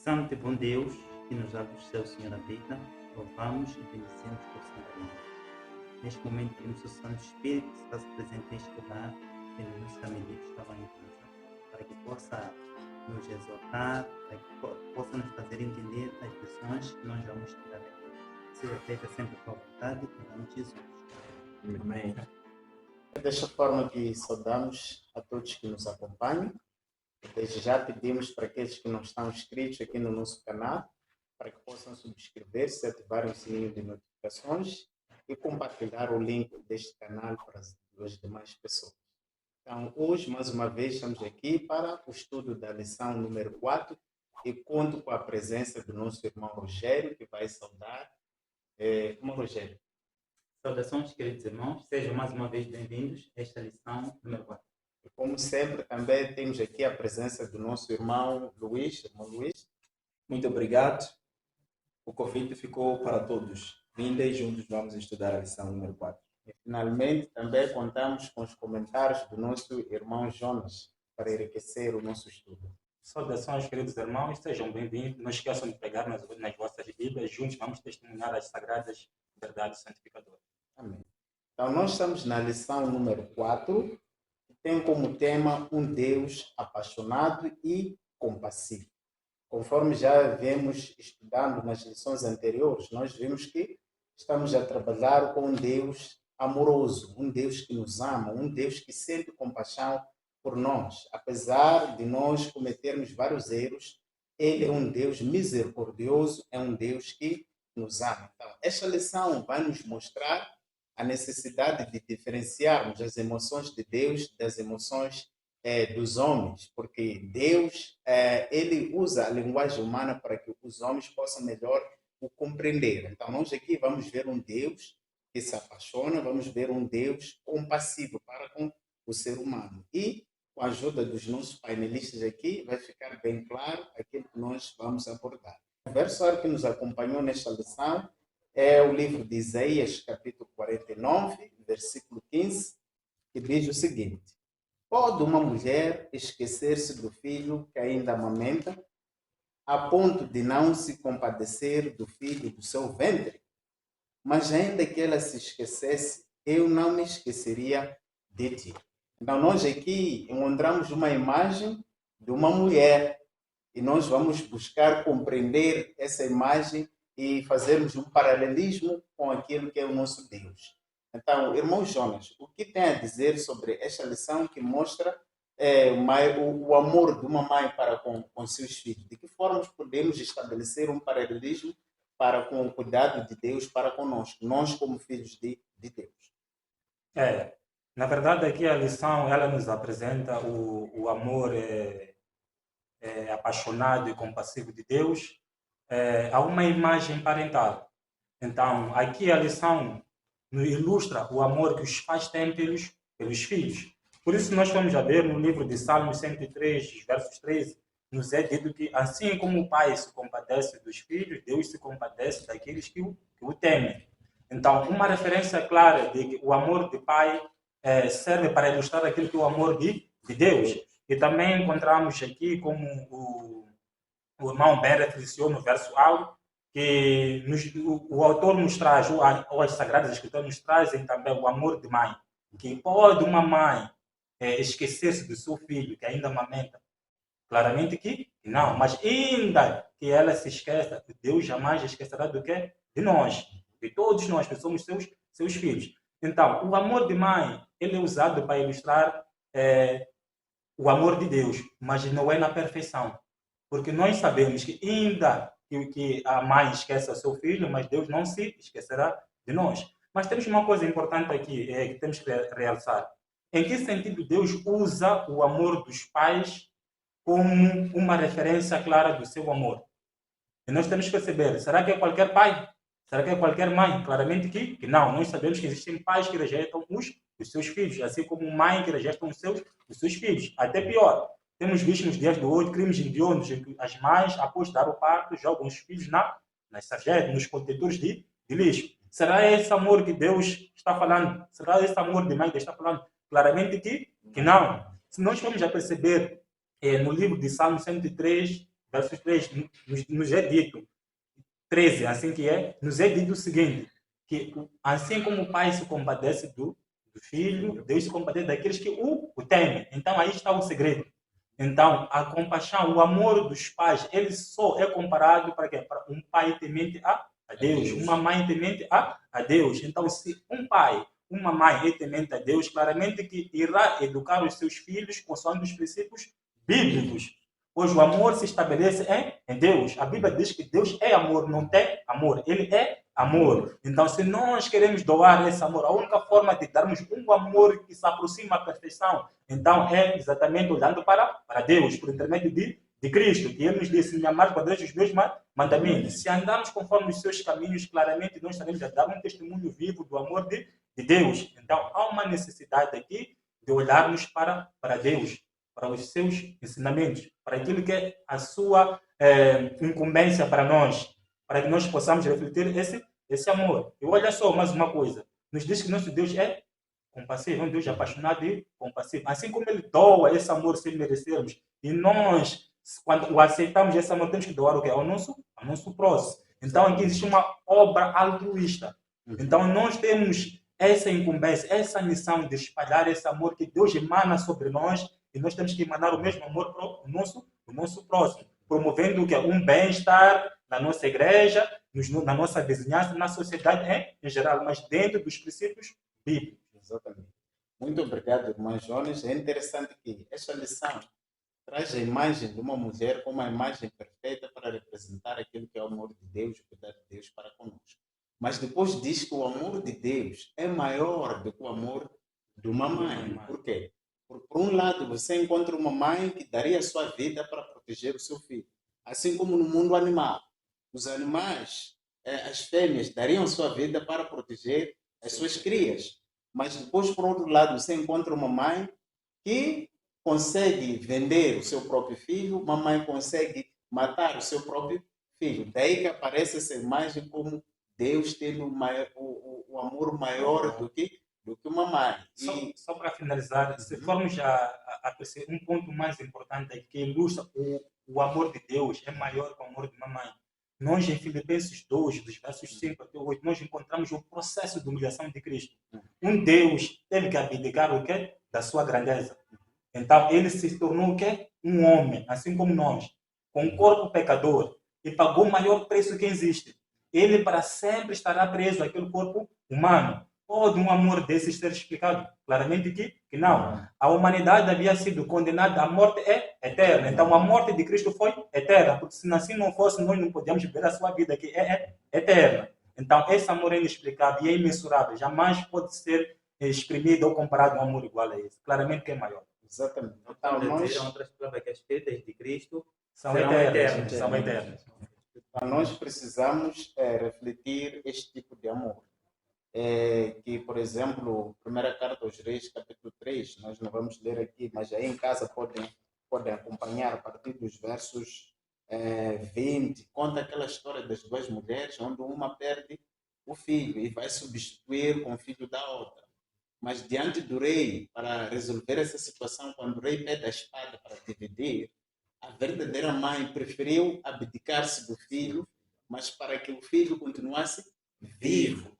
Santo e bom Deus, que nos dá do céu, Senhor, a vida, louvamos e bendecemos por Santo Deus. Neste momento, temos o Santo Espírito que está presente neste lugar, que nos família que estava em casa, para que possa nos exortar, para que possa nos fazer entender as lições que nós vamos tirar daqui. Seja feita sempre a tua vontade, em nome de Jesus. Amém. Desta forma que saudamos a todos que nos acompanham. Desde já pedimos para aqueles que não estão inscritos aqui no nosso canal, para que possam subscrever-se, ativar o sininho de notificações e compartilhar o link deste canal para as demais pessoas. Então, hoje, mais uma vez, estamos aqui para o estudo da lição número 4 e conto com a presença do nosso irmão Rogério, que vai saudar. Irmão Rogério. Saudações, queridos irmãos, sejam mais uma vez bem-vindos a esta lição número 4. E como sempre, também temos aqui a presença do nosso irmão Luís. Irmão Luís. Muito obrigado. O convite ficou para todos. Vinda e juntos vamos estudar a lição número 4. E finalmente também contamos com os comentários do nosso irmão Jonas para enriquecer o nosso estudo. Saudações, queridos irmãos, sejam bem-vindos. Não esqueçam de pegar nas vossas Bíblias, juntos vamos testemunhar as sagradas verdades santificadoras. Amém. Então, nós estamos na lição número 4, que tem como tema um Deus apaixonado e compassivo. Conforme já viemos estudando nas lições anteriores, nós vimos que estamos a trabalhar com um Deus amoroso, um Deus que nos ama, um Deus que sente compaixão por nós. Apesar de nós cometermos vários erros, Ele é um Deus misericordioso, é um Deus que nos ama. Então, esta lição vai nos mostrar a necessidade de diferenciarmos as emoções de Deus das emoções dos homens, porque Deus ele usa a linguagem humana para que os homens possam melhor o compreender. Então, nós aqui vamos ver um Deus que se apaixona, vamos ver um Deus compassivo para com o ser humano. E, com a ajuda dos nossos painelistas aqui, vai ficar bem claro aquilo que nós vamos abordar. O verso que nos acompanhou nesta lição é o livro de Isaías, capítulo 49, versículo 15, que diz o seguinte: pode uma mulher esquecer-se do filho que ainda amamenta, a ponto de não se compadecer do filho do seu ventre? Mas ainda que ela se esquecesse, eu não me esqueceria de ti. Então, nós aqui encontramos uma imagem de uma mulher e nós vamos buscar compreender essa imagem e fazermos um paralelismo com aquilo que é o nosso Deus. Então, irmão Jonas, o que tem a dizer sobre esta lição que mostra o amor de uma mãe para com seus filhos? De que formas podemos estabelecer um paralelismo para com o cuidado de Deus para conosco, nós como filhos de Deus? Na verdade, aqui a lição ela nos apresenta o amor apaixonado e compassivo de Deus a uma imagem parental. Então, aqui a lição nos ilustra o amor que os pais têm pelos filhos. Por isso, nós vamos ver no livro de Salmos 103, versos 13, nos é dito que, assim como o pai se compadece dos filhos, Deus se compadece daqueles que o temem. Então, uma referência clara de que o amor de pai serve para ilustrar aquilo que é o amor de Deus. E também encontramos aqui, como o irmão Ben reflexiou no verso áureo, que o autor nos traz, ou as Sagradas Escrituras nos trazem também o amor de mãe. Que pode uma mãe esquecer-se do seu filho que ainda amamenta? Claramente que não, mas ainda que ela se esqueça, Deus jamais esquecerá do quê? De nós, de todos nós que somos seus filhos. Então, o amor de mãe, ele é usado para ilustrar o amor de Deus, mas não é na perfeição. Porque nós sabemos que ainda que a mãe esqueça o seu filho, mas Deus não se esquecerá de nós. Mas temos uma coisa importante aqui que temos que realçar. Em que sentido Deus usa o amor dos pais como uma referência clara do seu amor? E nós temos que perceber, será que é qualquer pai? Será que é qualquer mãe? Claramente que não. Nós sabemos que existem pais que rejeitam os seus filhos, assim como mães que rejeitam os seus filhos. Até pior, temos visto nos dias de hoje crimes hediondos em que as mães, após dar o parto, jogam os filhos nas sarjetas, nos contentores de lixo. Será esse amor que Deus está falando? Será esse amor de mãe que Deus está falando? Claramente que não. Se nós formos a perceber no livro de Salmo 103, verso 3, nos é dito, 13, assim que é, nos é dito o seguinte, que assim como o pai se compadece do filho, Deus se compadece daqueles que o temem. Então aí está o segredo. Então, a compaixão, o amor dos pais, ele só é comparado para quê? Para um pai temente a Deus, uma mãe temente a Deus. Então, se um pai, uma mãe é temente a Deus, claramente que irá educar os seus filhos consoante os princípios bíblicos. Pois o amor se estabelece em Deus. A Bíblia diz que Deus é amor, não tem amor. Ele é amor. Então, se nós queremos doar esse amor, a única forma de darmos um amor que se aproxima à perfeição, então é exatamente olhando para Deus, por intermédio de Cristo, que Ele nos disse: me amar, guardareis os meus mandamentos. Se andarmos conforme os seus caminhos, claramente nós estaremos a dar um testemunho vivo do amor de Deus. Então, há uma necessidade aqui de olharmos para Deus, para os seus ensinamentos, para aquilo que é a sua incumbência para nós, para que nós possamos refletir esse amor. E olha só, mais uma coisa, nos diz que nosso Deus é compassivo, é um Deus apaixonado e compassivo. Assim como Ele doa esse amor sem merecermos, e nós, quando o aceitamos, esse amor, temos que doar o quê? Ao nosso próximo. Então, aqui existe uma obra altruísta. Então, nós temos essa incumbência, essa missão de espalhar esse amor que Deus emana sobre nós, e nós temos que emanar o mesmo amor para o nosso próximo, promovendo o que? Um bem-estar na nossa igreja, na nossa vizinhança, na sociedade em geral, mas dentro dos princípios bíblicos. Exatamente. Muito obrigado, irmã Jones. É interessante que esta lição traz a imagem de uma mulher como uma imagem perfeita para representar aquilo que é o amor de Deus, o cuidado de Deus para conosco. Mas depois diz que o amor de Deus é maior do que o amor de uma mãe. Por quê? Por um lado, você encontra uma mãe que daria a sua vida para proteger o seu filho. Assim como no mundo animal. Os animais, as fêmeas, dariam a sua vida para proteger as suas crias. Mas depois, por outro lado, você encontra uma mãe que consegue vender o seu próprio filho, uma mãe consegue matar o seu próprio filho. Daí que aparece essa imagem como Deus tendo o amor maior do que uma mãe. Só para finalizar, se formos a perceber um ponto mais importante que ilustra o amor de Deus é maior que o amor de uma mãe. Nós, em Filipenses 2, dos versos 5 até 8, nós encontramos o processo de humilhação de Cristo. Um Deus teve que abdicar o quê? Da sua grandeza. Então, ele se tornou o quê? Um homem, assim como nós, com um corpo pecador, e pagou o maior preço que existe. Ele para sempre estará preso àquele corpo humano. Pode um amor desses ser explicado? Claramente que não. A humanidade havia sido condenada à morte eterna. Então, a morte de Cristo foi eterna, porque se assim não fosse, nós não podíamos viver a sua vida, que é eterna. Então, esse amor é inexplicável e é imensurável. Jamais pode ser exprimido ou comparado a um amor igual a esse. Claramente que é maior. Exatamente. Então, nós... outras palavras que as feitas de Cristo são eternas. São eternas. Então, nós precisamos refletir este tipo de amor. Que, por exemplo, primeira carta aos Reis, capítulo 3, nós não vamos ler aqui, mas aí em casa podem acompanhar a partir dos versos 20, conta aquela história das duas mulheres, onde uma perde o filho e vai substituir com o filho da outra. Mas diante do rei, para resolver essa situação, quando o rei pede a espada para dividir, a verdadeira mãe preferiu abdicar-se do filho, mas para que o filho continuasse vivo.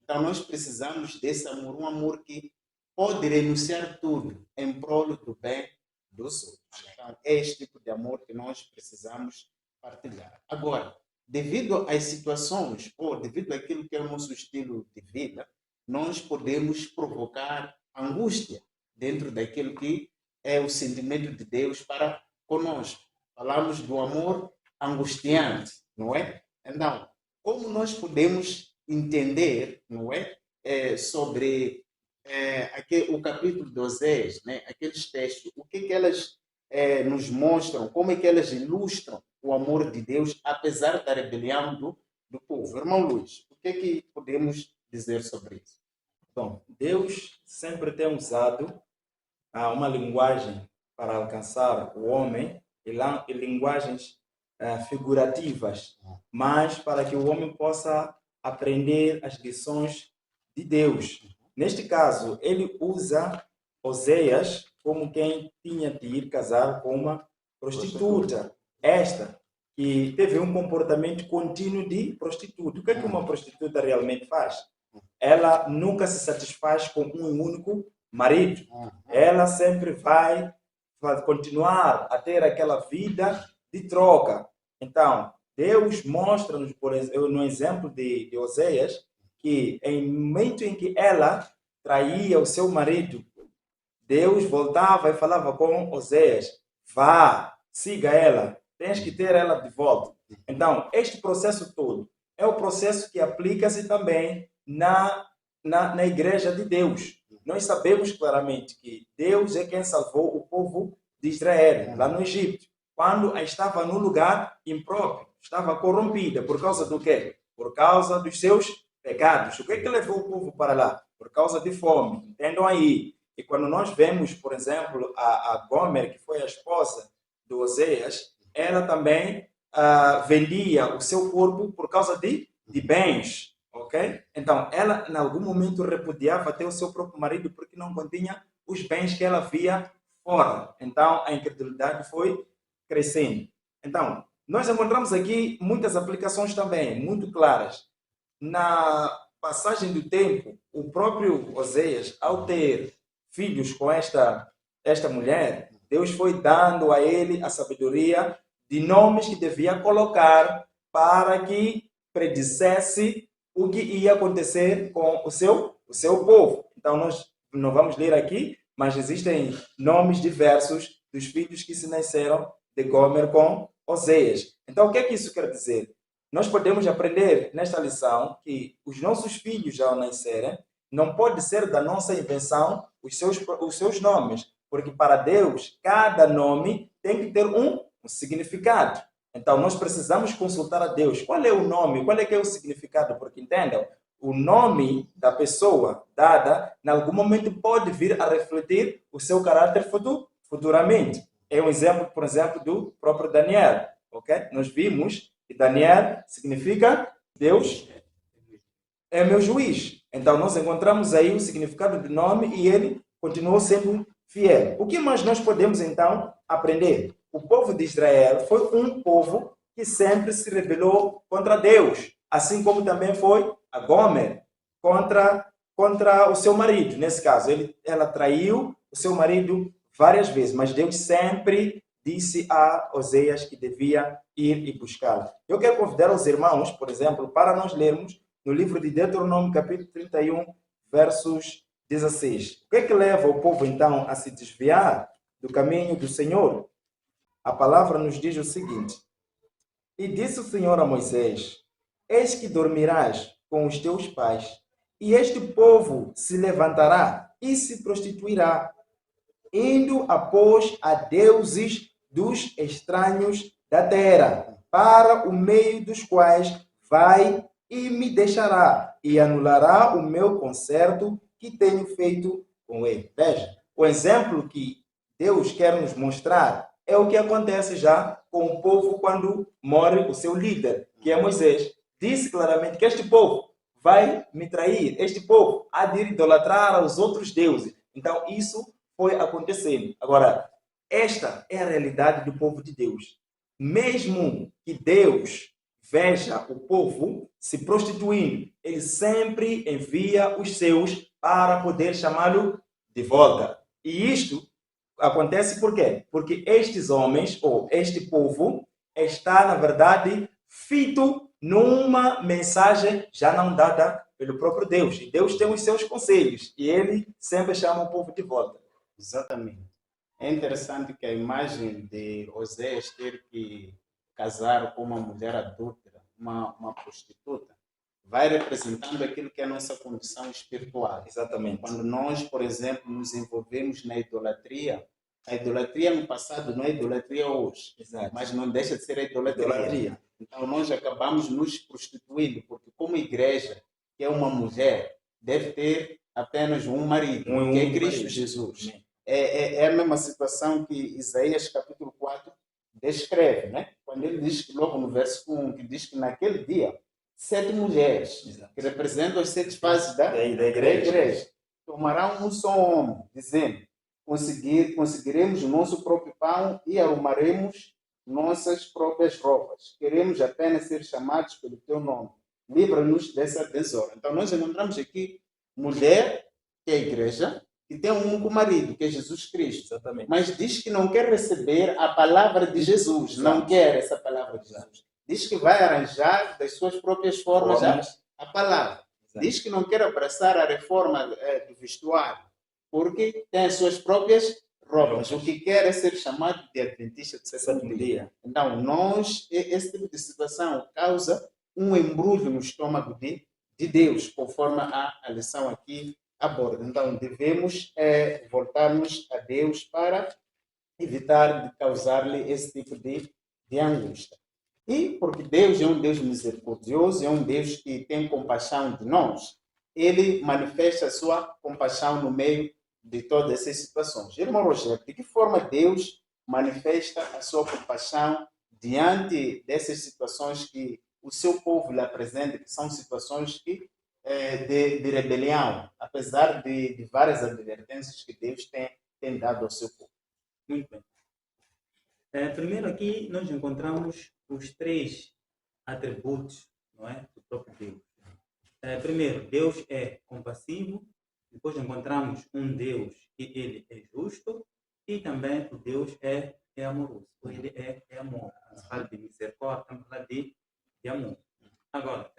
Então, nós precisamos desse amor, um amor que pode renunciar tudo em prol do bem dos outros. Então, é este tipo de amor que nós precisamos partilhar. Agora, devido às situações, ou devido àquilo que é o nosso estilo de vida, nós podemos provocar angústia dentro daquilo que é o sentimento de Deus para conosco. Falamos do amor angustiante, não é? Então, como nós podemos entender, não é, sobre o capítulo de Oséias, né, aqueles textos, o que elas nos mostram, como é que elas ilustram o amor de Deus, apesar da rebelião do povo. Irmão Luiz, o que podemos dizer sobre isso? Bom, Deus sempre tem usado uma linguagem para alcançar o homem, e linguagens figurativas, mas para que o homem possa aprender as lições de Deus. Neste caso, ele usa Oséias como quem tinha de ir casar com uma prostituta. esta que teve um comportamento contínuo de prostituta. O que é que uma prostituta realmente faz? Ela nunca se satisfaz com um único marido. Ela sempre vai continuar a ter aquela vida de troca. Então, Deus mostra-nos, por exemplo, no exemplo de Oséias, que em momento em que ela traía o seu marido, Deus voltava e falava com Oséias: vá, siga ela, tens que ter ela de volta. Então, este processo todo é o processo que aplica-se também na igreja de Deus. Nós sabemos claramente que Deus é quem salvou o povo de Israel, lá no Egito, quando estava num lugar impróprio, estava corrompida. Por causa do quê? Por causa dos seus pecados. O que é que levou o povo para lá? Por causa de fome. Entendam aí. E quando nós vemos, por exemplo, a Gomer, que foi a esposa de Oséias, ela também vendia o seu corpo por causa de bens. Ok? Então, ela, em algum momento, repudiava até o seu próprio marido porque não continha os bens que ela via fora. Então, a incredulidade foi crescendo. Então, nós encontramos aqui muitas aplicações também, muito claras. Na passagem do tempo, o próprio Oséias, ao ter filhos com esta mulher, Deus foi dando a ele a sabedoria de nomes que devia colocar para que predissesse o que ia acontecer com o seu povo. Então, nós não vamos ler aqui, mas existem nomes diversos dos filhos que se nasceram de Gomer com Oséias. Então, o que é que isso quer dizer? Nós podemos aprender nesta lição que os nossos filhos, ao nascerem, não pode ser da nossa invenção os seus nomes, porque para Deus, cada nome tem que ter um significado. Então, nós precisamos consultar a Deus. Qual é o nome? Qual é que é o significado? Porque, entendam, o nome da pessoa dada, em algum momento, pode vir a refletir o seu caráter futuramente. É um exemplo, por exemplo, do próprio Daniel. Okay? Nós vimos que Daniel significa Deus é meu juiz. Então, nós encontramos aí o significado do nome e ele continuou sendo fiel. O que mais nós podemos, então, aprender? O povo de Israel foi um povo que sempre se rebelou contra Deus, assim como também foi a Gomer contra o seu marido. Nesse caso, ela traiu o seu marido várias vezes, mas Deus sempre disse a Oséias que devia ir e buscá-la. Eu quero convidar os irmãos, por exemplo, para nós lermos no livro de Deuteronômio, capítulo 31, versos 16. O que é que leva o povo, então, a se desviar do caminho do Senhor? A palavra nos diz o seguinte: e disse o Senhor a Moisés: eis que dormirás com os teus pais, e este povo se levantará e se prostituirá, indo após a deuses dos estranhos da terra, para o meio dos quais vai e me deixará, e anulará o meu concerto que tenho feito com ele. Veja, o exemplo que Deus quer nos mostrar é o que acontece já com o povo quando morre o seu líder, que é Moisés. Disse claramente que este povo vai me trair, este povo há de idolatrar aos outros deuses. Então, isso foi acontecendo. Agora, esta é a realidade do povo de Deus. Mesmo que Deus veja o povo se prostituindo, ele sempre envia os seus para poder chamá-lo de volta. E isto acontece por quê? Porque estes homens, ou este povo, está, na verdade, fito numa mensagem já não dada pelo próprio Deus. E Deus tem os seus conselhos, e ele sempre chama o povo de volta. Exatamente. É interessante que a imagem de Oséias ter que casar com uma mulher adúltera, uma prostituta, vai representando aquilo que é a nossa condição espiritual. Exatamente. Quando nós, por exemplo, nos envolvemos na idolatria, a idolatria no passado não é idolatria hoje. Exato. Mas não deixa de ser a idolatria. Então nós acabamos nos prostituindo, porque como igreja, que é uma mulher, deve ter apenas um marido, que é Cristo marido. Jesus. É a mesma situação que Isaías capítulo 4 descreve, né? Quando ele diz, logo no verso 1, que diz que naquele dia, 7 mulheres, exato, que representam as 7 fases da igreja, tomarão um só homem, dizendo: conseguiremos o nosso próprio pão e arrumaremos nossas próprias roupas. Queremos apenas ser chamados pelo teu nome. Livra-nos dessa desordem. Então, nós encontramos aqui mulher, que é a igreja, e tem um único marido, que é Jesus Cristo. Exatamente. Mas diz que não quer receber a palavra de Jesus. Não quer essa palavra de Jesus. Diz que vai arranjar das suas próprias formas a palavra. Diz que não quer abraçar a reforma do vestuário, porque tem as suas próprias roupas. O que quer é ser chamado de adventista de sétimo dia. Então, esse tipo de situação causa um embrulho no estômago de Deus, conforme a lição aqui aborda. Então, devemos voltarmos a Deus para evitar de causar-lhe esse tipo de angústia. E porque Deus é um Deus misericordioso, é um Deus que tem compaixão de nós, ele manifesta a sua compaixão no meio de todas essas situações. Irmão Rogério, de que forma Deus manifesta a sua compaixão diante dessas situações que o seu povo lhe apresenta, que são situações de rebelião, apesar de várias advertências que Deus tem dado ao seu povo? Muito bem. Primeiro aqui nós encontramos os 3 atributos, não é, do próprio Deus. Primeiro, Deus é compassivo. Depois encontramos um Deus que ele é justo e também o Deus é amoroso. Ele é amor. Quando se fala de misericórdia, estamos a falar de amor. Agora,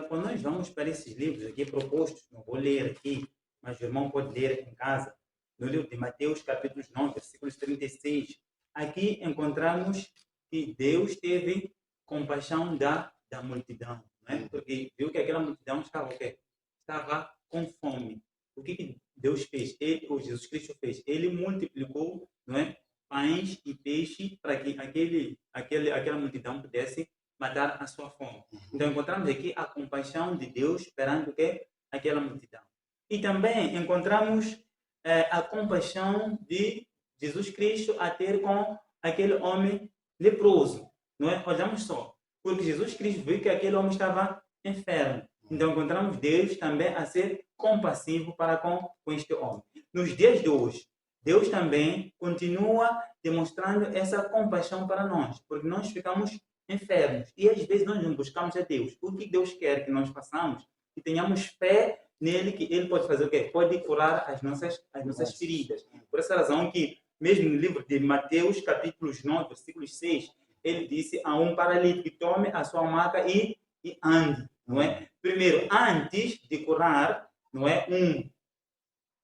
quando nós vamos para esses livros aqui propostos, não vou ler aqui, mas o irmão pode ler em casa, no livro de Mateus, capítulo 9, versículos 36, aqui encontramos que Deus teve compaixão da multidão, não é? Porque viu que aquela multidão estava o quê? Estava com fome. O que Deus fez? O Jesus Cristo fez? Ele multiplicou, não é, pães e peixe para que aquela multidão pudesse matar a sua fome. Então encontramos aqui a compaixão de Deus perante o quê? Aquela multidão. E também encontramos a compaixão de Jesus Cristo a ter com aquele homem leproso, não é? Olhamos só, porque Jesus Cristo viu que aquele homem estava enfermo. Então encontramos Deus também a ser compassivo para com este homem. Nos dias de hoje, Deus também continua demonstrando essa compaixão para nós, porque nós ficamos enfermos e às vezes nós não buscamos a Deus. O que Deus quer que nós façamos? Que tenhamos fé nele, que ele pode fazer o quê? Pode curar as nossas feridas. Por essa razão que, mesmo no livro de Mateus, capítulo 9, versículo 6, ele disse a um paralítico: tome a sua maca e ande, não é? Primeiro, antes de curar, não é,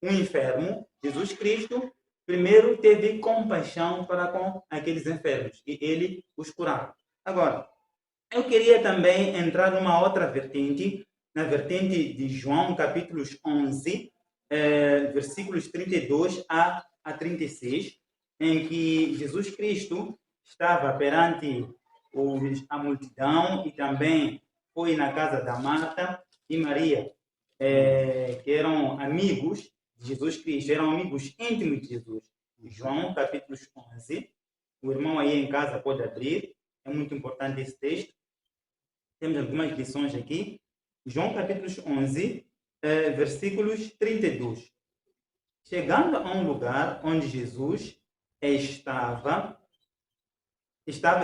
um enfermo, Jesus Cristo primeiro teve compaixão para com aqueles enfermos e ele os curava. Agora, eu queria também entrar numa outra vertente, na vertente de João, capítulos 11, versículos 32 a 36, em que Jesus Cristo estava perante a multidão e também foi na casa da Marta e Maria, que eram amigos de Jesus Cristo, eram amigos íntimos de Jesus. João, capítulo 11, o irmão aí em casa pode abrir, é muito importante esse texto. Temos algumas lições aqui. João, capítulo 11, versículos 32. Chegando a um lugar onde Jesus estava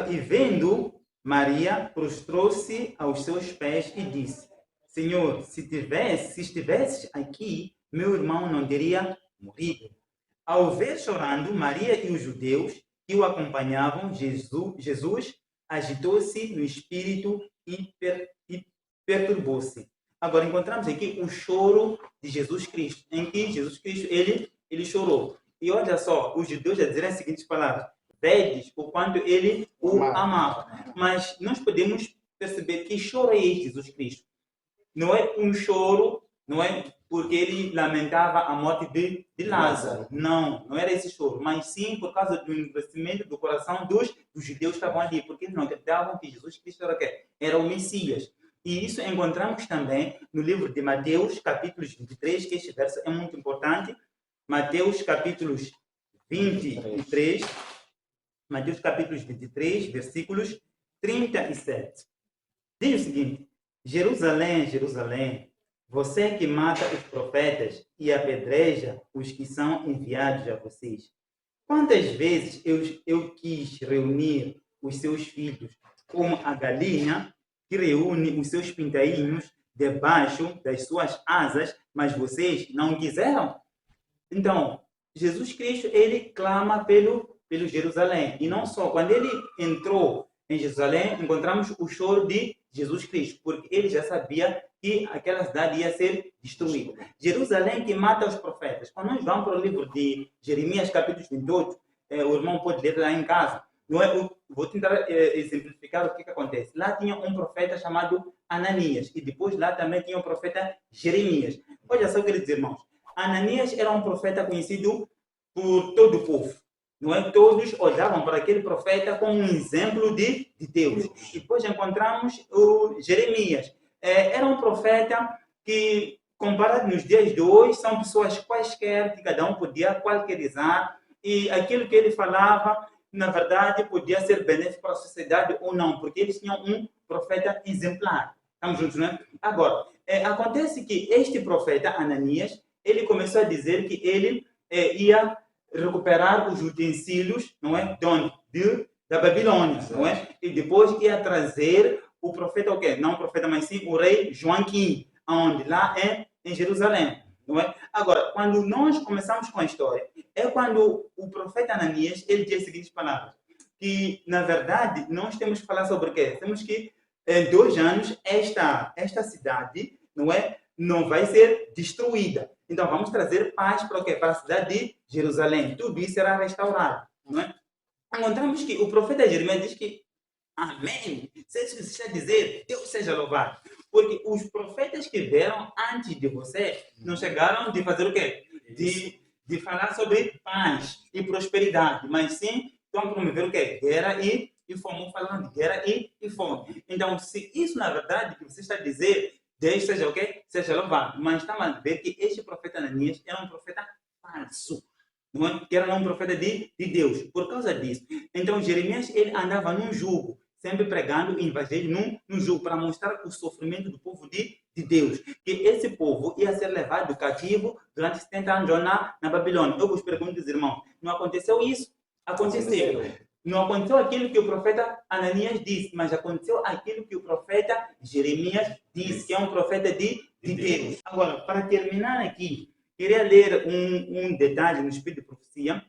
e vendo Maria, prostrou-se aos seus pés e disse: Senhor, se estivesses aqui, meu irmão não teria morrido. Ao ver chorando Maria e os judeus que o acompanhavam, Jesus agitou-se no espírito e perturbou-se. Agora encontramos aqui o choro de Jesus Cristo, em que Jesus Cristo ele chorou. E olha só, os judeus já diziam as seguintes palavras: vedes o quanto ele o amava. Mas nós podemos perceber que choro é este, Jesus Cristo. Não é um choro, não é porque ele lamentava a morte de Lázaro. Não era esse choro. Mas sim por causa do endurecimento do coração dos judeus que estavam ali. Porque eles não acreditavam que Jesus Cristo era o Messias. E isso encontramos também no livro de Mateus, capítulo 23, que este verso é muito importante. Mateus, capítulos 23, Mateus, capítulos 23, versículos 37. Diz o seguinte: Jerusalém, Jerusalém, você que mata os profetas e apedreja os que são enviados a vocês. Quantas vezes eu quis reunir os seus filhos, como a galinha que reúne os seus pintainhos debaixo das suas asas, mas vocês não quiseram. Então, Jesus Cristo, ele clama pelo Jerusalém. E não só, quando ele entrou em Jerusalém, encontramos o choro de Jesus Cristo, porque ele já sabia que aquela cidade ia ser destruída. Jerusalém que mata os profetas. Quando nós vamos para o livro de Jeremias, capítulo 28, o irmão pode ler lá em casa. Não é? Vou tentar exemplificar o que acontece. Lá tinha um profeta chamado Ananias, e depois lá também tinha o profeta Jeremias. Olha só o que ele diz, irmãos. Ananias era um profeta conhecido por todo o povo. Não é? Todos olhavam para aquele profeta como um exemplo de Deus. E depois encontramos o Jeremias. Era um profeta que, comparado nos dias de hoje, são pessoas quaisquer, que cada um podia qualquerizar, e aquilo que ele falava, na verdade, podia ser benéfico para a sociedade ou não, porque eles tinham um profeta exemplar. Estamos juntos, não é? Agora, acontece que este profeta, Ananias, ele começou a dizer que ele ia recuperar os utensílios, não é? Da Babilônia, não é? E depois ia trazer o profeta, o quê? Não o profeta, mas sim o rei Joaquim, onde? Lá em Jerusalém, não é? Agora, quando nós começamos com a história, é quando o profeta Ananias, ele diz as seguintes palavras, que, na verdade, nós temos que falar sobre o quê? Temos que, em 2 anos, esta cidade, não é? Não vai ser destruída. Então, vamos trazer paz para o quê? Para a cidade de Jerusalém. Tudo isso será restaurado, não é? Encontramos que o profeta Jeremias diz que amém. Você está a dizer, Deus seja louvado. Porque os profetas que vieram antes de você não chegaram de fazer o quê? De falar sobre paz e prosperidade, mas sim estão a promover o quê? Guerra e fome. Falando de guerra e fome. Então, se isso na verdade que você está a dizer, Deus seja o quê? Seja louvado. Mas estamos a ver que este profeta Ananias era um profeta falso. Não é? Que era um profeta de Deus. Por causa disso. Então, Jeremias, ele andava num jugo, sempre pregando o evangelho num jugo, para mostrar o sofrimento do povo de Deus. Que esse povo ia ser levado cativo durante 70 anos na Babilônia. Eu vos pergunto, irmãos, não aconteceu isso? Aconteceu. Não aconteceu aquilo que o profeta Ananias disse, mas aconteceu aquilo que o profeta Jeremias disse, que é um profeta de Deus. Agora, para terminar aqui, queria ler um detalhe no Espírito de Profecia,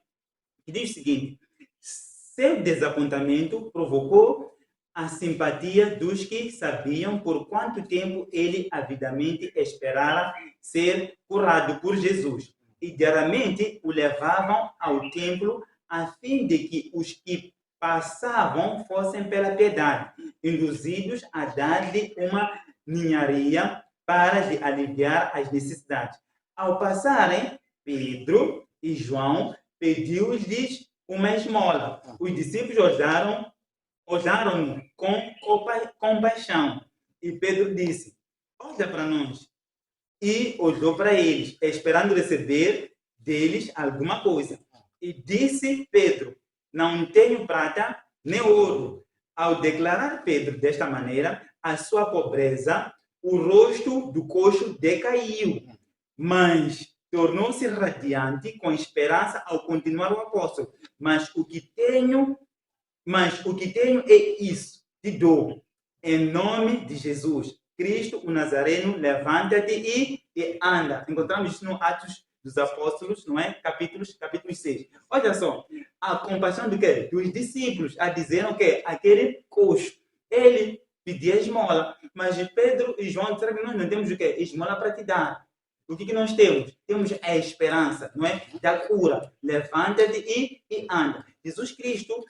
que diz o seguinte: seu desapontamento provocou a simpatia dos que sabiam por quanto tempo ele avidamente esperara ser curado por Jesus, e diariamente o levavam ao templo a fim de que os que passavam fossem pela piedade, induzidos a dar-lhe uma ninharia para lhe aliviar as necessidades. Ao passarem, Pedro e João pediu-lhes uma esmola. Os discípulos olharam com compaixão. E Pedro disse: olha para nós. E olhou para eles, esperando receber deles alguma coisa. E disse Pedro: não tenho prata nem ouro. Ao declarar Pedro desta maneira a sua pobreza, o rosto do coxo decaiu, mas tornou-se radiante com esperança ao continuar o apóstolo. Mas o que tenho é isso, te dou. Em nome de Jesus Cristo, o Nazareno, levanta-te e anda. Encontramos isso no Atos dos Apóstolos, não é? Capítulo 6. Olha só, a compaixão do quê? Dos discípulos, a dizer o quê? Aquele coxo. Ele pedia esmola, mas Pedro e João disseram que nós não temos o quê? Esmola para te dar. O que nós temos? Temos a esperança, não é? Da cura. Levanta-te e anda. Jesus Cristo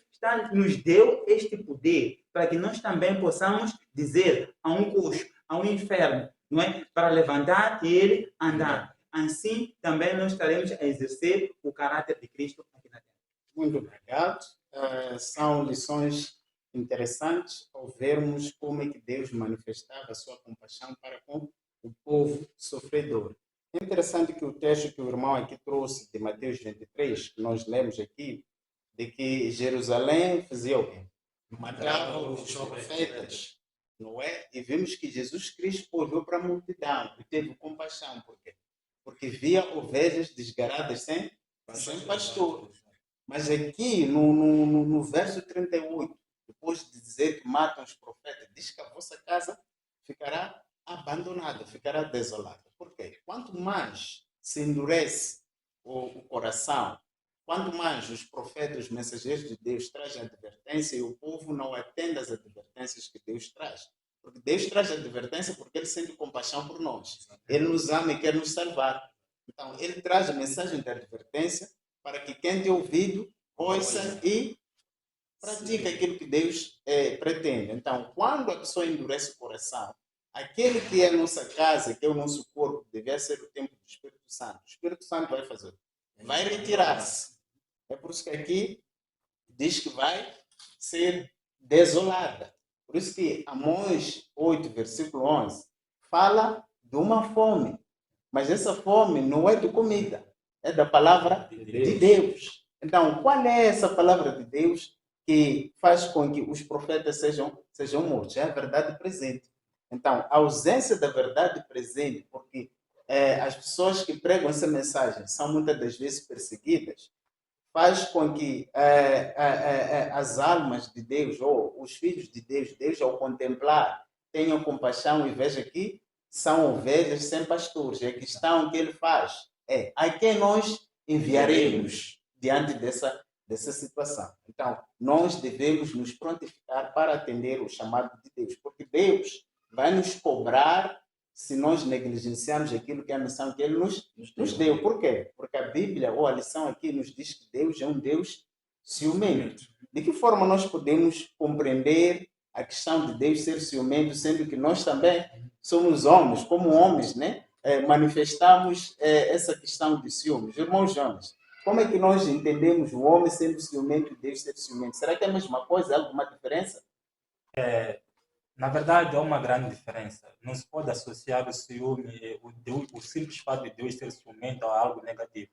nos deu este poder para que nós também possamos dizer a um coxo, a um enfermo, não é? Para levantar e ele andar. Assim, também nós estaremos a exercer o caráter de Cristo aqui na terra. Muito obrigado. São lições interessantes ao vermos como é que Deus manifestava a sua compaixão para com o povo sofredor. É interessante que o texto que o irmão aqui trouxe, de Mateus 23, que nós lemos aqui, de que Jerusalém fazia o quê? Matava os profetas, não é? E vimos que Jesus Cristo olhou para a multidão e teve compaixão. Por quê? Porque via ovelhas desgaradas sem pastor. Mas aqui, no verso 38, depois de dizer que matam os profetas, diz que a vossa casa ficará abandonada, ficará desolada. Por quê? Quanto mais se endurece o coração, quanto mais os profetas, os mensageiros de Deus trazem advertência e o povo não atende às advertências que Deus traz. Porque Deus traz advertência porque Ele sente compaixão por nós. Ele nos ama e quer nos salvar. Então, Ele traz a mensagem de advertência para que quem tem ouvido ouça e pratique aquilo que Deus pretende. Então, quando a pessoa endurece o coração, aquele que é a nossa casa, que é o nosso corpo, devia ser o templo do Espírito Santo. O Espírito Santo vai fazer? Vai retirar-se. É por isso que aqui diz que vai ser desolada. Por isso que Amós 8, versículo 11, fala de uma fome. Mas essa fome não é de comida, é da palavra de Deus. Então, qual é essa palavra de Deus que faz com que os profetas sejam mortos? É a verdade presente. Então, a ausência da verdade presente, porque as pessoas que pregam essa mensagem são muitas das vezes perseguidas, faz com que as almas de Deus, ou os filhos de Deus ao contemplar, tenham compaixão e vejam que são ovelhas sem pastores. É a questão que ele faz. A quem nós enviaremos diante dessa situação? Então, nós devemos nos prontificar para atender o chamado de Deus, porque Deus vai nos cobrar se nós negligenciarmos aquilo que é a missão que Ele nos deu. Por quê? Porque a Bíblia, ou a lição aqui, nos diz que Deus é um Deus ciumento. De que forma nós podemos compreender a questão de Deus ser ciumento, sendo que nós também somos homens, como homens, né? Manifestamos essa questão de ciúmes. Irmãos Jonas, como é que nós entendemos o homem sendo ciumento e Deus ser ciumento? Será que é a mesma coisa? Há alguma diferença? Na verdade, há uma grande diferença. Não se pode associar o ciúme, o simples fato de Deus ser ciumento a algo negativo.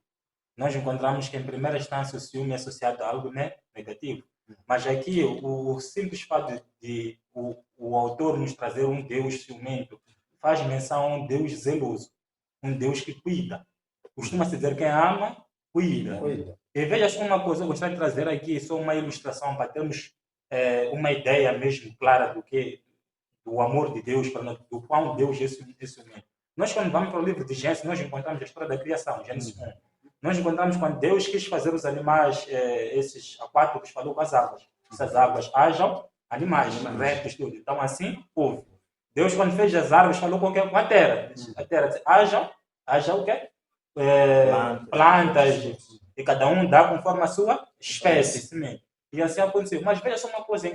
Nós encontramos que, em primeira instância, o ciúme é associado a algo negativo. Mas aqui, o simples fato de o autor nos trazer um Deus ciumento faz menção a um Deus zeloso, um Deus que cuida. Costuma-se dizer quem ama, cuida. E veja só uma coisa, eu gostaria de trazer aqui só uma ilustração para termos uma ideia mesmo clara do amor de Deus, do qual Deus é ciumento. Nós, quando vamos para o livro de Gênesis, nós encontramos a história da criação, Gênesis 1. Nós encontramos quando Deus quis fazer os animais, esses aquáticos, falou com as águas. Essas águas hajam animais, répteis, tudo. Então, assim, houve. Deus, quando fez as árvores, falou com a terra. A terra disse, hajam o quê? Plantas. E cada um dá conforme a sua espécie, semente. E assim aconteceu. Mas veja só uma coisa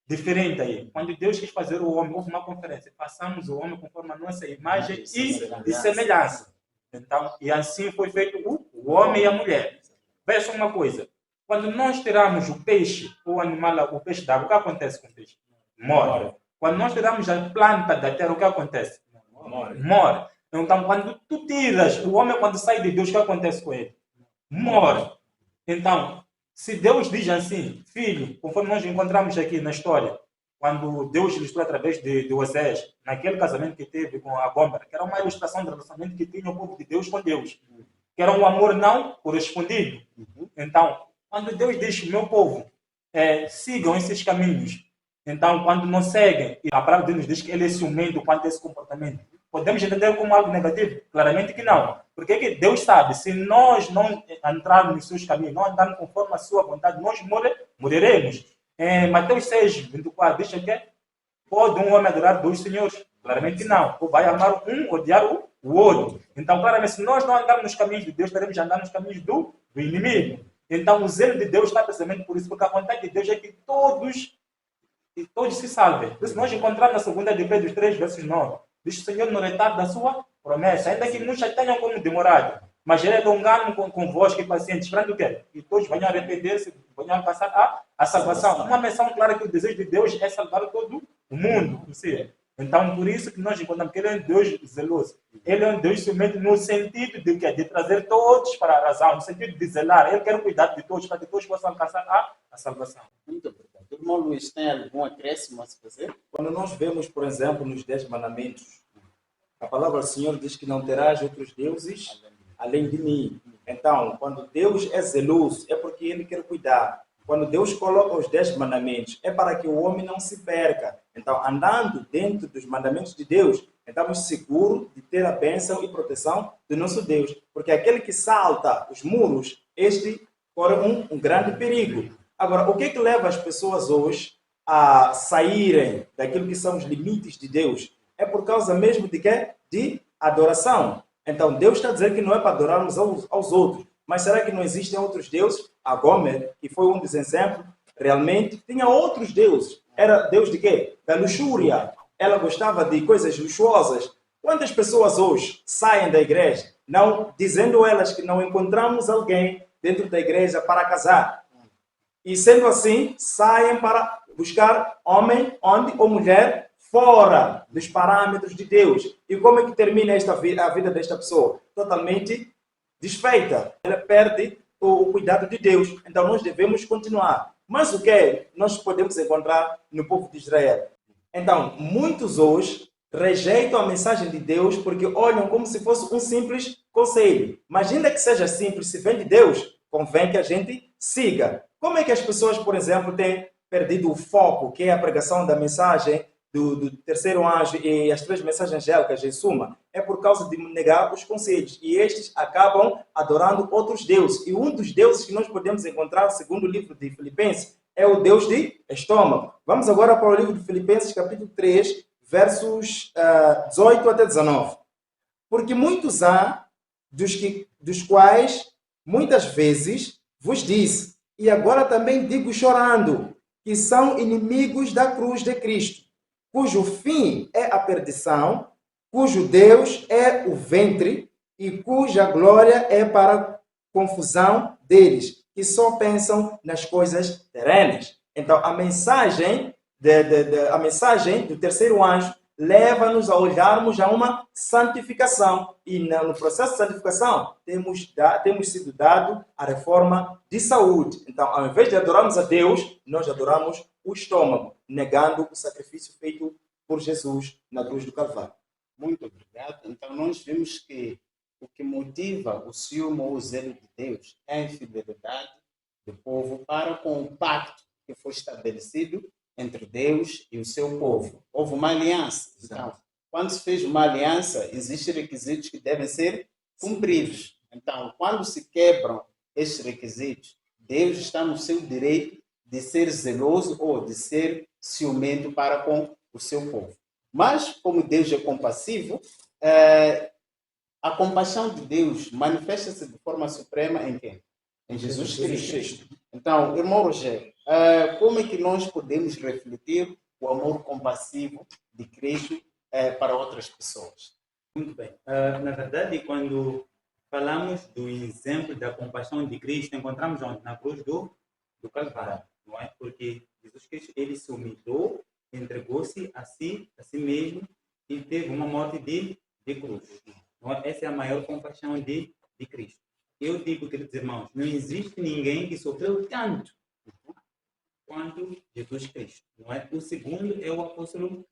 diferente aí. Quando Deus quis fazer o homem, houve uma conferência. Façamos o homem conforme a nossa imagem e semelhança. Então, e assim foi feito o homem e a mulher. Veja só uma coisa. Quando nós tiramos o peixe, o animal, o peixe d'água, o que acontece com o peixe? Morre. Quando nós tiramos a planta da terra, o que acontece? Morre. Então, quando tu tiras o homem, quando sai de Deus, o que acontece com ele? Morre. Então, se Deus diz assim, filho, conforme nós encontramos aqui na história, quando Deus ilustrou através de Osés, naquele casamento que teve com a Gômera, que era uma ilustração do relacionamento que tinha o povo de Deus com Deus, que era um amor não correspondido. Então, quando Deus diz, meu povo, sigam esses caminhos, então, quando não seguem, e a palavra de Deus diz que ele é ciumento quanto a esse comportamento, podemos entender como algo negativo? Claramente que não. Porque Deus sabe, se nós não entrarmos nos seus caminhos, não andarmos conforme a sua vontade, nós morreremos. Mateus 6, 24, diz que pode um homem adorar dois senhores? Claramente que não. Ou vai amar um, odiar o outro. Então, claramente, se nós não andarmos nos caminhos de Deus, teremos de andar nos caminhos do inimigo. Então, o zelo de Deus está precisamente por isso, porque a vontade de Deus é que todos se salvem. Por isso, nós encontramos na 2 de Pedro 3, versos 9. Diz o Senhor no retardo da sua promessa, ainda que muitos tenham como demorado, mas ele é longano convosco e paciente, esperando o quê? Que todos venham a arrepender-se, venham a alcançar a salvação. Uma menção clara que o desejo de Deus é salvar todo o mundo. Então, por isso que nós encontramos que ele é um Deus zeloso. Ele é um Deus ciumento no sentido de quê? De trazer todos para a razão, no sentido de zelar. Ele quer cuidar de todos, para que todos possam alcançar a salvação. Muito obrigado. O irmão Luiz tem algum acréscimo a se fazer? Quando nós vemos, por exemplo, nos 10 mandamentos, a palavra do Senhor diz que não terás outros deuses além de mim. Então, quando Deus é zeloso, é porque Ele quer cuidar. quando Deus coloca os 10 mandamentos, é para que o homem não se perca. Então, andando dentro dos mandamentos de Deus, estamos seguros de ter a bênção e proteção do nosso Deus. Porque aquele que salta os muros, este corre um grande perigo. Agora, o que é que leva as pessoas hoje a saírem daquilo que são os limites de Deus? É por causa mesmo de quê? De adoração. Então, Deus está dizendo que não é para adorarmos aos outros. Mas será que não existem outros deuses? A Gomer, que foi um dos exemplos, realmente tinha outros deuses. Era Deus de quê? Da luxúria. Ela gostava de coisas luxuosas. Quantas pessoas hoje saem da igreja, não dizendo elas que não encontramos alguém dentro da igreja para casar? E sendo assim, saem para buscar homem, onde ou mulher, fora dos parâmetros de Deus. E como é que termina a vida desta pessoa? Totalmente desfeita. Ela perde o cuidado de Deus. Então nós devemos continuar. Mas o que nós podemos encontrar no povo de Israel? Então, muitos hoje rejeitam a mensagem de Deus porque olham como se fosse um simples conselho. Mas ainda que seja simples, se vem de Deus, convém que a gente siga. Como é que as pessoas, por exemplo, têm perdido o foco, que é a pregação da mensagem do terceiro anjo e as 3 mensagens angélicas em suma? É por causa de negar os conselhos. E estes acabam adorando outros deuses. E um dos deuses que nós podemos encontrar, segundo o livro de Filipenses, é o Deus de estômago. Vamos agora para o livro de Filipenses, capítulo 3, versos 18 até 19. Porque muitos há dos quais muitas vezes vos disse, e agora também digo chorando, que são inimigos da cruz de Cristo, cujo fim é a perdição, cujo Deus é o ventre e cuja glória é para a confusão deles, que só pensam nas coisas terrenas. Então, a mensagem do terceiro anjo leva-nos a olharmos a uma santificação. E no processo de santificação, temos sido dado a reforma de saúde. Então, ao invés de adorarmos a Deus, nós adoramos o estômago, negando o sacrifício feito por Jesus na cruz do Calvário. Muito obrigado. Então, nós vimos que o que motiva o ciúme ou o zelo de Deus é a infidelidade do povo para com o pacto que foi estabelecido entre Deus e o seu povo. Houve uma aliança. Então, quando se fez uma aliança, existem requisitos que devem ser cumpridos. Então, quando se quebram estes requisitos, Deus está no seu direito de ser zeloso ou de ser ciumento para com o seu povo. Mas, como Deus é compassivo, a compaixão de Deus manifesta-se de forma suprema em quem? Em Jesus Cristo. Então, irmão Rogério, como é que nós podemos refletir o amor compassivo de Cristo para outras pessoas? Muito bem. Na verdade, quando falamos do exemplo da compaixão de Cristo, encontramos onde? Na cruz do Calvário, não é? Porque Jesus Cristo, ele se humilhou, entregou-se a si mesmo e teve uma morte de cruz. Não é? Essa é a maior compaixão de Cristo. Eu digo, queridos irmãos, não existe ninguém que sofreu tanto quanto Jesus Cristo. Não é? O segundo é o apóstolo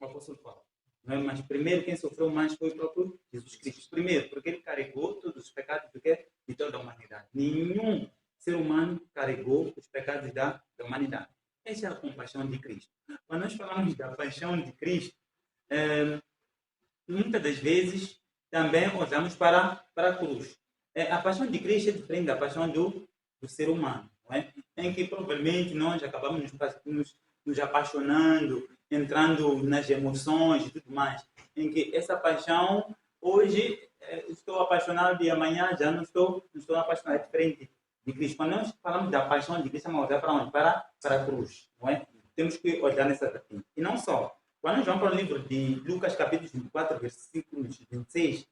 Paulo. Não é? Mas primeiro quem sofreu mais foi o próprio Jesus Cristo. Primeiro, porque ele carregou todos os pecados de toda a humanidade. Nenhum ser humano carregou os pecados da humanidade. Essa é a compaixão de Cristo. Quando nós falamos da paixão de Cristo, muitas das vezes também olhamos para a cruz. A paixão de Cristo é diferente da paixão do ser humano, não é? Em que provavelmente nós acabamos nos apaixonando, entrando nas emoções e tudo mais. Em que essa paixão, hoje estou apaixonado e amanhã já não estou apaixonado. É diferente de Cristo. Quando nós falamos da paixão de Cristo, vamos olhar para onde? Para a cruz, não é? Temos que olhar nessa vertente. E não só. Quando nós vamos para o livro de Lucas, capítulo 24, versículos 26,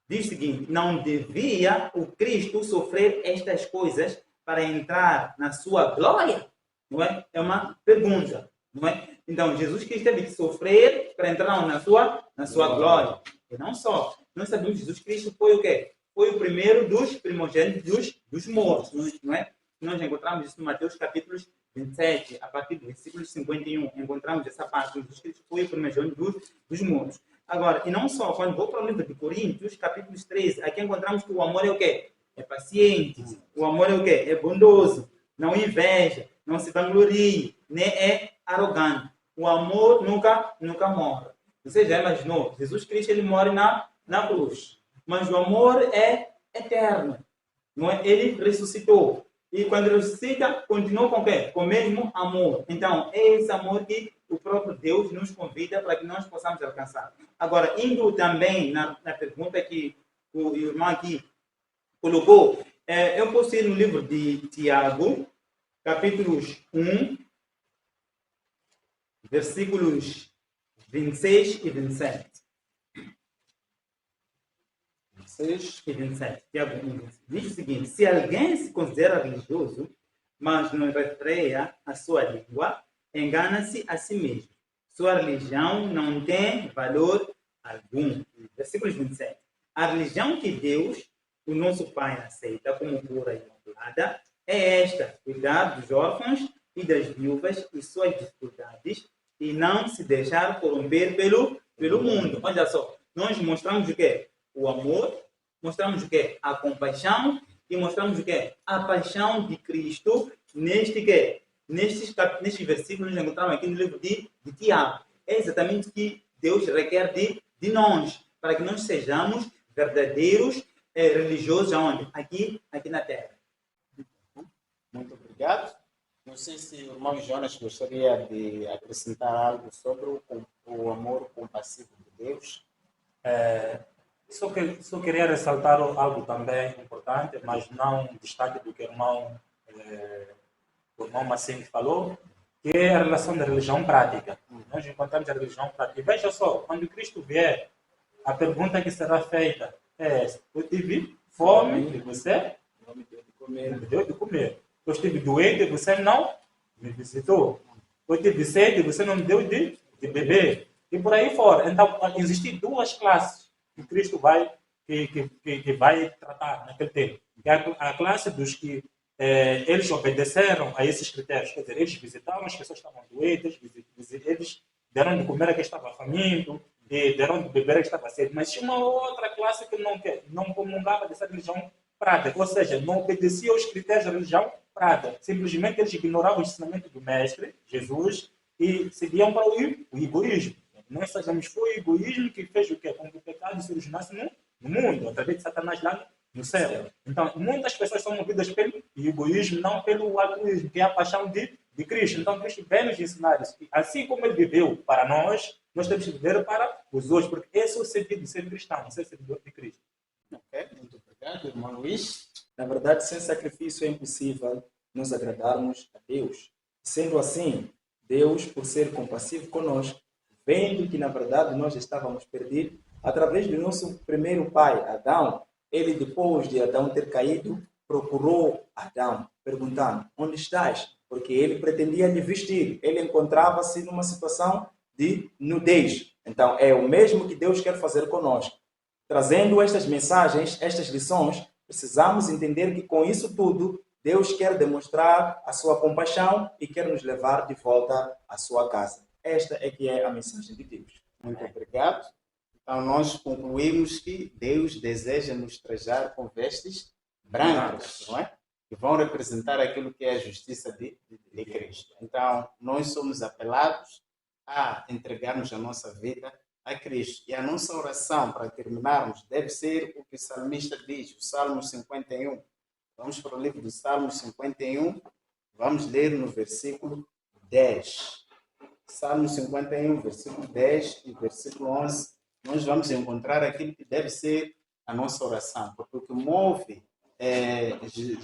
diz o seguinte: não devia o Cristo sofrer estas coisas para entrar na sua glória? Não é? É uma pergunta, não é? Então, Jesus Cristo teve que sofrer para entrar na sua glória. E não só. Nós sabemos que Jesus Cristo foi o quê? Foi o primeiro dos primogênitos dos mortos, não é? Nós encontramos isso no Mateus capítulo 27, a partir do versículo 51. Encontramos essa parte. Jesus Cristo foi o primogênito dos mortos. Agora, e não só, quando vou para o livro de Coríntios, capítulo 13, aqui encontramos que o amor é o quê? É paciente. O amor é o quê? É bondoso. Não inveja. não se vanglorie, nem é arrogante. O amor nunca morre. Você já imaginou? Jesus Cristo ele morre na cruz. Mas o amor é eterno. Não é? Ele ressuscitou. E quando ressuscita, continua com o quê? Com o mesmo amor. Então, é esse amor que o próprio Deus nos convida para que nós possamos alcançar. Agora, indo também na pergunta que o irmão aqui colocou, eu posso ir no livro de Tiago, capítulos 1, versículos 26 e 27. 26 e 27. Tiago 1, diz o seguinte: se alguém se considera religioso, mas não refreia a sua língua, engana-se a si mesmo. Sua religião não tem valor algum. Versículos 27. A religião que Deus, o nosso Pai, aceita como pura e imaculada é esta: cuidar dos órfãos e das viúvas e suas dificuldades e não se deixar corromper pelo mundo. Olha só, nós mostramos o quê? O amor, mostramos o quê? A compaixão e mostramos o quê? A paixão de Cristo nestes versículos que nós encontramos aqui no livro de Tiago. É exatamente o que Deus requer de nós, para que nós sejamos verdadeiros religiosos aonde? Aqui na Terra. Muito obrigado. Não sei se o irmão Jonas gostaria de acrescentar algo sobre o amor compassivo de Deus. Só queria ressaltar algo também importante, mas não distante do que o irmão Massini falou, que é a relação da religião prática. Nós encontramos a religião prática. E veja só, quando Cristo vier, a pergunta que será feita é: eu tive fome e você me deu de comer. Eu estive doente e você não me visitou. Eu tive sede e você não me deu de beber. E por aí fora. Então, existem duas classes que Cristo vai tratar naquele tempo. A classe dos que eles obedeceram a esses critérios. Quer dizer, eles visitavam as pessoas que estavam doentes, eles deram de comer a quem estava faminto, e deram de beber a quem estava sede. Mas tinha uma outra classe que não comungava dessa religião prática, ou seja, não obedecia aos critérios da religião prática. Simplesmente eles ignoravam o ensinamento do Mestre, Jesus, e seguiam para o egoísmo. Nós sabemos que foi o egoísmo que fez o quê? Com que o pecado se originasse no mundo, através de Satanás lá no céu. Então, muitas pessoas são movidas pelo egoísmo, não pelo altruísmo, que é a paixão de Cristo. Então, Cristo vem nos ensinar isso. Assim como ele viveu para nós temos que viver para os outros, porque esse é o sentido de ser cristão, ser seguidor de Cristo. Ok, muito obrigado, irmão Luís. Na verdade, sem sacrifício é impossível nos agradarmos a Deus. Sendo assim, Deus, por ser compassivo conosco, vendo que, na verdade, nós estávamos perdidos, através do nosso primeiro pai, Adão, ele, depois de Adão ter caído, procurou Adão, perguntando: onde estás? Porque ele pretendia lhe vestir. Ele encontrava-se numa situação de nudez. Então, é o mesmo que Deus quer fazer conosco. Trazendo estas mensagens, estas lições, precisamos entender que, com isso tudo, Deus quer demonstrar a sua compaixão e quer nos levar de volta à sua casa. Esta é que é a mensagem de Deus. Muito obrigado. Então, nós concluímos que Deus deseja nos trajar com vestes brancas, não é? Que vão representar aquilo que é a justiça de Cristo. Então, nós somos apelados a entregarmos a nossa vida a Cristo. E a nossa oração, para terminarmos, deve ser o que o salmista diz, o Salmo 51. Vamos para o livro do Salmo 51, vamos ler no versículo 10. Salmo 51, versículo 10 e versículo 11, nós vamos encontrar aquilo que deve ser a nossa oração, porque o que move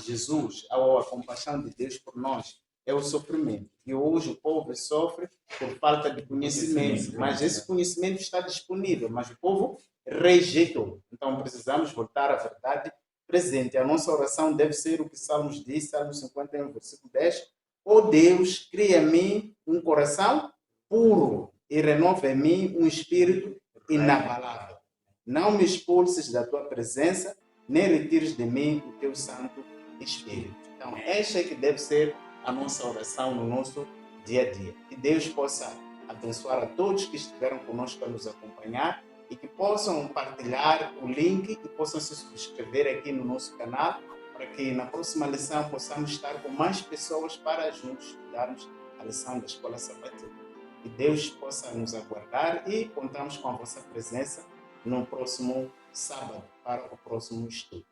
Jesus, a compaixão de Deus por nós, é o sofrimento. E hoje o povo sofre por falta de conhecimento, mas esse conhecimento está disponível, mas o povo rejeitou. Então precisamos voltar à verdade presente. A nossa oração deve ser o que Salmos diz, Salmo 51, versículo 10. Ó Deus, cria em mim um coração puro e renova em mim um espírito inabalável. Não me expulses da tua presença, nem retires de mim o teu Santo Espírito. Então, esta é que deve ser a nossa oração no nosso dia a dia. Que Deus possa abençoar a todos que estiveram conosco a nos acompanhar e que possam partilhar o link e possam se subscrever aqui no nosso canal para que na próxima lição possamos estar com mais pessoas para juntos estudarmos a lição da Escola Sabatina. Que Deus possa nos aguardar e contamos com a vossa presença no próximo sábado para o próximo estudo.